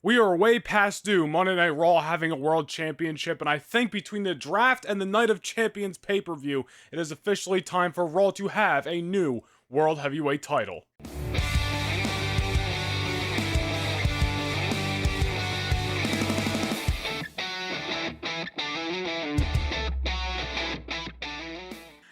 We are way past due Monday Night Raw having a world championship, and I think between the draft and the Night of Champions pay-per-view, it is officially time for Raw to have a new World Heavyweight title.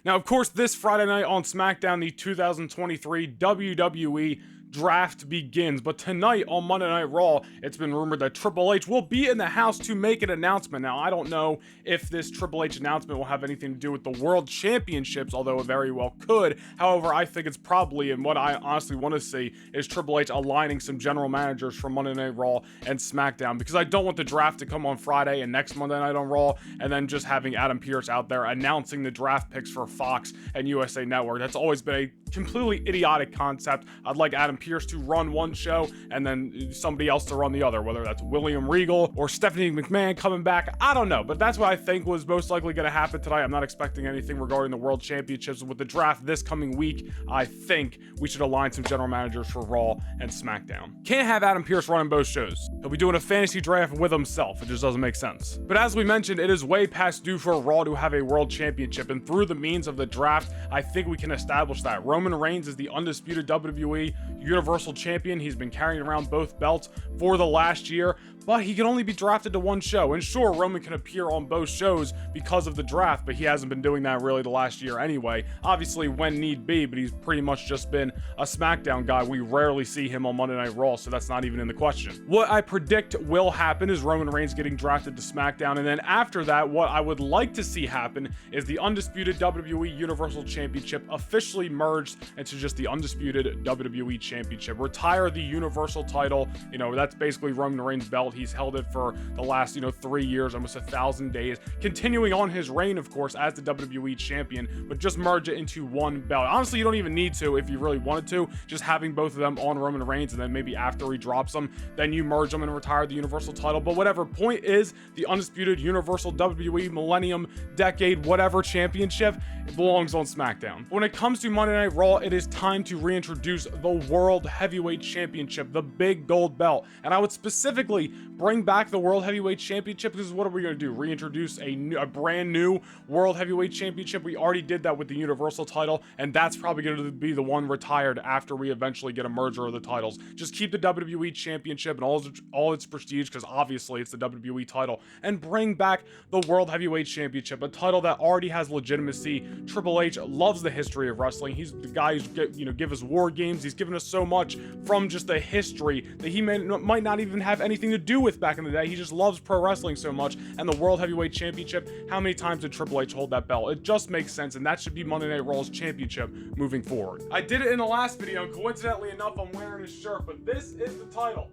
Now, of course, this Friday night on SmackDown, the 2023 WWE Draft begins, but tonight on Monday Night Raw, it's been rumored that Triple H will be in the house to make an announcement. Now, I don't know if this Triple H announcement will have anything to do with the World Championships, although it very well could. However, I think it's probably, and what I honestly want to see, is Triple H aligning some general managers from Monday Night Raw and SmackDown, because I don't want the draft to come on Friday and next Monday night on Raw, and then just having Adam Pearce out there announcing the draft picks for Fox and USA Network. That's always been a completely idiotic concept. I'd like Adam Pearce to run one show and then somebody else to run the other, whether that's William Regal or Stephanie McMahon coming back. I don't know, but that's what I think was most likely going to happen tonight. I'm not expecting anything regarding the World Championships. With the draft this coming week, I think we should align some general managers for Raw and SmackDown. Can't have Adam Pearce running both shows. He'll be doing a fantasy draft with himself. It just doesn't make sense. But as we mentioned, it is way past due for Raw to have a World Championship, and through the means of the draft, I think we can establish that. Roman Reigns is the undisputed WWE Universal Champion. He's been carrying around both belts for the last year, but he can only be drafted to one show. And sure, Roman can appear on both shows because of the draft, but he hasn't been doing that really the last year anyway. Obviously, when need be, but he's pretty much just been a SmackDown guy. We rarely see him on Monday Night Raw, so that's not even in the question. What I predict will happen is Roman Reigns getting drafted to SmackDown, and then after that, what I would like to see happen is the undisputed WWE Universal Championship officially merged into just the undisputed WWE Championship. Retire the Universal title. That's basically Roman Reigns' belt. He's held it for the last 3 years, almost 1,000 days, continuing on his reign, of course, as the WWE champion, but just merge it into one belt. Honestly, you don't even need to if you really wanted to. Just having both of them on Roman Reigns, and then maybe after he drops them, then you merge them and retire the Universal title. But whatever, point is, the undisputed Universal WWE Millennium Decade whatever championship, it belongs on SmackDown. When it comes to Monday Night Raw, it is time to reintroduce the World Heavyweight Championship, the big gold belt. And I would specifically bring back the World Heavyweight Championship, because what are we going to do? Reintroduce a brand new World Heavyweight Championship? We already did that with the Universal title, and that's probably going to be the one retired after we eventually get a merger of the titles. Just keep the WWE Championship and all its prestige, because obviously it's the WWE title, and bring back the World Heavyweight Championship, a title that already has legitimacy. Triple H loves the history of wrestling. He's the guy who's give us war games. He's given us so much from just the history that he might not even have anything to do with back in the day. He just loves pro wrestling so much. And the World Heavyweight Championship, how many times did Triple H hold that belt? It just makes sense, and that should be Monday Night Raw's championship moving forward. I did it in the last video, and coincidentally enough, I'm wearing his shirt, but this is the title.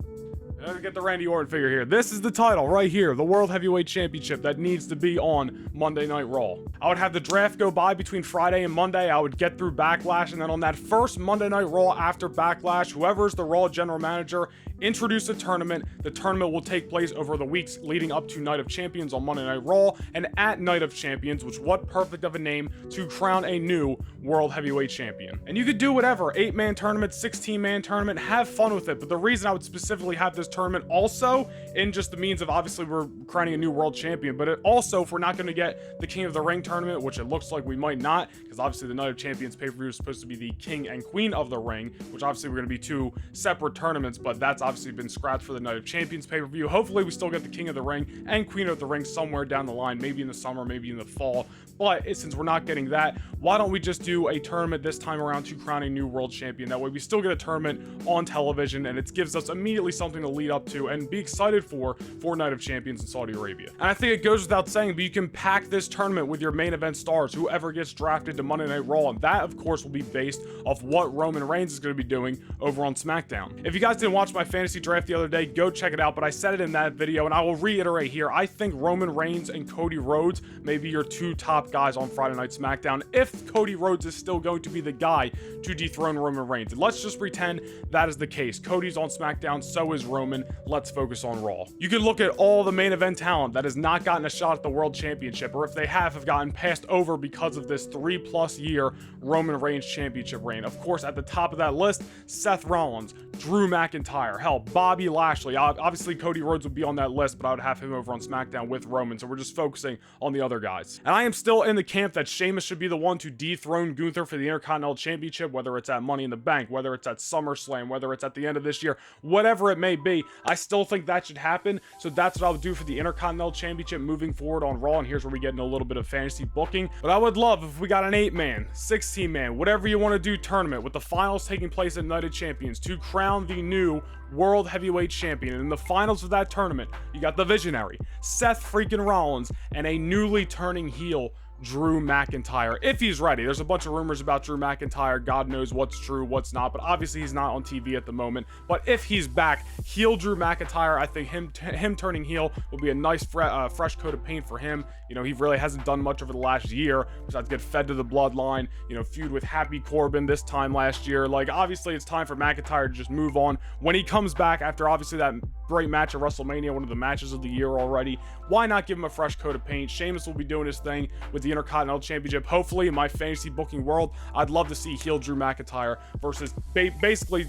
Let me get the Randy Orton figure here. This is the title right here, the World Heavyweight Championship that needs to be on Monday Night Raw. I would have the draft go by between Friday and Monday. I would get through Backlash, and then on that first Monday Night Raw after Backlash, whoever's the Raw general manager, introduce a tournament. The tournament will take place over the weeks leading up to Night of Champions on Monday Night Raw, and at Night of Champions, which what perfect of a name to crown a new World Heavyweight Champion. And you could do whatever, 8-man tournament, 16-man tournament, have fun with it. But the reason I would specifically have this tournament also in just the means of, obviously we're crowning a new world champion, but it also, if we're not going to get the King of the Ring tournament, which it looks like we might not, because obviously the Night of Champions pay-per-view is supposed to be the King and Queen of the Ring, which obviously we're going to be two separate tournaments, but that's obviously been scrapped for the Night of Champions pay-per-view. Hopefully we still get the King of the Ring and Queen of the Ring somewhere down the line, maybe in the summer, maybe in the fall. But since we're not getting that, why don't we just do a tournament this time around to crown a new world champion? That way we still get a tournament on television, and it gives us immediately something to lead up to and be excited for Night of Champions in Saudi Arabia. And I think it goes without saying, but you can pack this tournament with your main event stars, whoever gets drafted to Monday Night Raw, and that of course will be based off what Roman Reigns is going to be doing over on SmackDown. If you guys didn't watch my fantasy draft the other day, go check it out, but I said it in that video, and I will reiterate here. I think Roman Reigns and Cody Rhodes may be your two top guys on Friday Night SmackDown, if Cody Rhodes is still going to be the guy to dethrone Roman Reigns. And let's just pretend that is the case. Cody's on SmackDown, so is Roman. Let's focus on Raw. You can look at all the main event talent that has not gotten a shot at the World Championship, or if they have gotten passed over because of this 3+ year Roman Reigns championship reign. Of course, at the top of that list, Seth Rollins, Drew McIntyre, hell, Bobby Lashley. Obviously, Cody Rhodes would be on that list, but I would have him over on SmackDown with Roman, so we're just focusing on the other guys. And I am still in the camp that Sheamus should be the one to dethrone Gunther for the Intercontinental Championship, whether it's at Money in the Bank, whether it's at SummerSlam, whether it's at the end of this year, whatever it may be. I still think that should happen, so that's what I would do for the Intercontinental Championship moving forward on Raw, and here's where we get into a little bit of fantasy booking. But I would love if we got an 8-man, 16-man, whatever you want to do tournament, with the finals taking place at Night of Champions to crown the new World Heavyweight Champion. And in the finals of that tournament, you got the Visionary, Seth freaking Rollins, and a newly turning heel, Drew McIntyre, if he's ready. There's a bunch of rumors about Drew McIntyre. God knows what's true, what's not, but obviously he's not on TV at the moment. But if he's back, heel Drew McIntyre, I think him turning heel will be a nice fresh coat of paint for him. You know, he really hasn't done much over the last year besides get fed to the bloodline, you know, feud with Happy Corbin this time last year. Like, obviously it's time for McIntyre to just move on. When he comes back after obviously that great match at WrestleMania, one of the matches of the year already, why not give him a fresh coat of paint? Sheamus will be doing his thing with the Intercontinental Championship. Hopefully, in my fantasy booking world, I'd love to see heel Drew McIntyre versus basically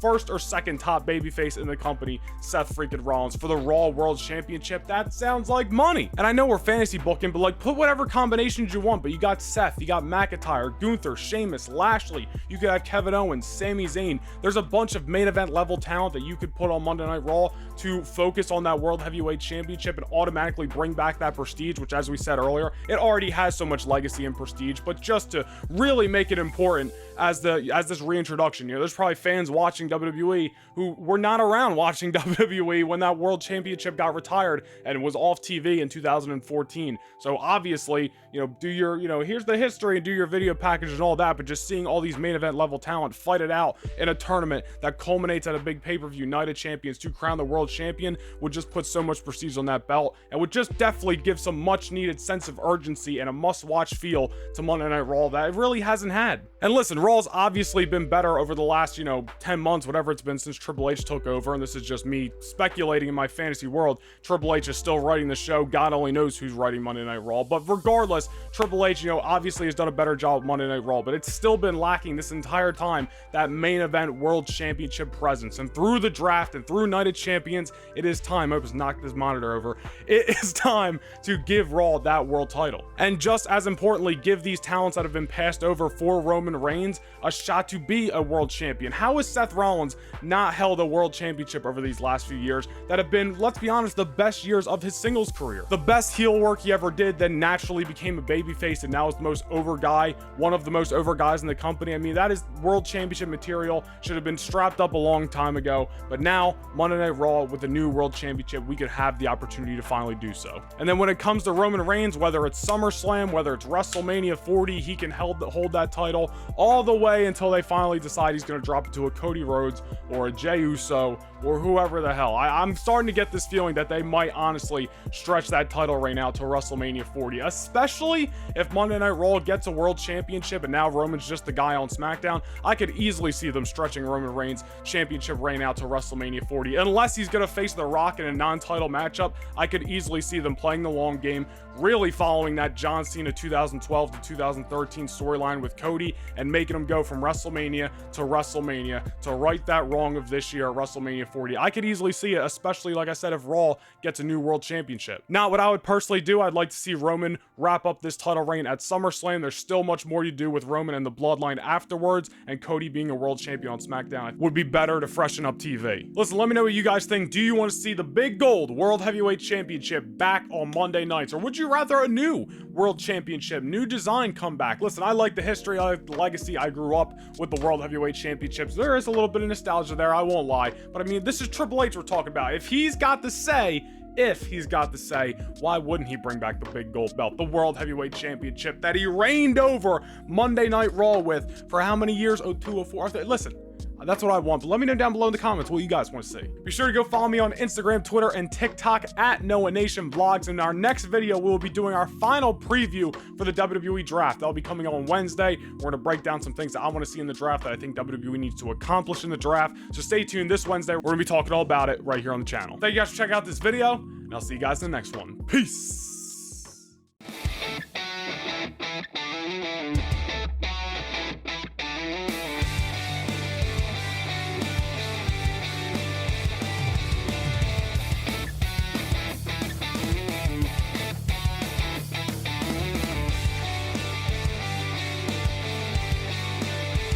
first or second top babyface in the company, Seth freaking Rollins, for the Raw World Championship. That sounds like money. And I know we're fantasy booking, but like, put whatever combinations you want. But you got Seth, you got McIntyre, Gunther, Sheamus, Lashley. You could have Kevin Owens, Sami Zayn. There's a bunch of main event level talent that you could put on Monday Night Raw to focus on that World Heavyweight Championship and automatically bring back that prestige, which, as we said earlier, it already has so much legacy and prestige. But just to really make it important as this reintroduction, you know, there's probably fans watching WWE who were not around watching WWE when that World Championship got retired and was off TV in 2014. So obviously, you know, do your, you know, here's the history and do your video package and all that, but just seeing all these main event level talent fight it out in a tournament that culminates at a big pay-per-view Night of Champions to crown the world champion would just put so much prestige on that belt and would just definitely give some much needed sense of urgency and a must-watch feel to Monday Night Raw that it really hasn't had. And listen, Raw's obviously been better over the last, you know, 10 months, whatever it's been since Triple H took over, and this is just me speculating in my fantasy world. Triple H is still writing the show. God only knows who's writing Monday Night Raw, but regardless, Triple H, you know, obviously has done a better job of Monday Night Raw, but it's still been lacking this entire time that main event World Championship presence. And through the draft and through Night of Champions, it is time. I just knocked this monitor over. It is time to give Raw that world title. And just as importantly, give these talents that have been passed over for Roman Reigns a shot to be a world champion. How has Seth Rollins not held a world championship over these last few years that have been, let's be honest, the best years of his singles career? The best heel work he ever did, then naturally became a babyface and now is the most over guy, one of the most over guys in the company. I mean, that is world championship material. Should have been strapped up a long time ago, but now Monday Night Raw with the new world championship, we could have the opportunity to finally do so. And then when it comes to Roman Reigns, whether it's SummerSlam, whether it's WrestleMania 40, he can hold that title all the way until they finally decide he's going to drop it to a Cody Rhodes or a Jey Uso or whoever the hell. I'm starting to get this feeling that they might honestly stretch that title reign out to WrestleMania 40, especially if Monday Night Raw gets a world championship and now Roman's just the guy on SmackDown. I could easily see them stretching Roman Reigns' championship reign out to WrestleMania 40. Unless he's going to face The Rock in a non-title matchup, I could easily see them playing the long game, really following that John Cena 2012 to 2013 storyline with Cody and making him go from WrestleMania to WrestleMania to right that wrong of this year at WrestleMania 40. I could easily see it, especially, like I said, if Raw gets a new world championship. Now, what I would personally do, I'd like to see Roman wrap up this title reign at SummerSlam. There's still much more to do with Roman and the bloodline afterwards, and Cody being a world champion on SmackDown would be better to freshen up TV. Listen, let me know what you guys think. Do you want to see the big gold World Heavyweight Championship back on Monday nights, or would you rather a new World Championship, new design come back? Listen, I like the history, I like the legacy. I grew up with the World Heavyweight Championships. There is a little bit of nostalgia there, I won't lie, but I mean, this is Triple H we're talking about. If he's got to say, why wouldn't he bring back the big gold belt, the World Heavyweight Championship that he reigned over Monday Night Raw with for how many years? 02, 04. Listen, that's what I want, but let me know down below in the comments what you guys want to see. Be sure to go follow me on Instagram, Twitter, and TikTok at Noah Nation Vlogs. In our next video, we'll be doing our final preview for the WWE Draft. That'll be coming on Wednesday. We're going to break down some things that I want to see in the draft that I think WWE needs to accomplish in the draft. So stay tuned this Wednesday. We're going to be talking all about it right here on the channel. Thank you guys for checking out this video, and I'll see you guys in the next one. Peace.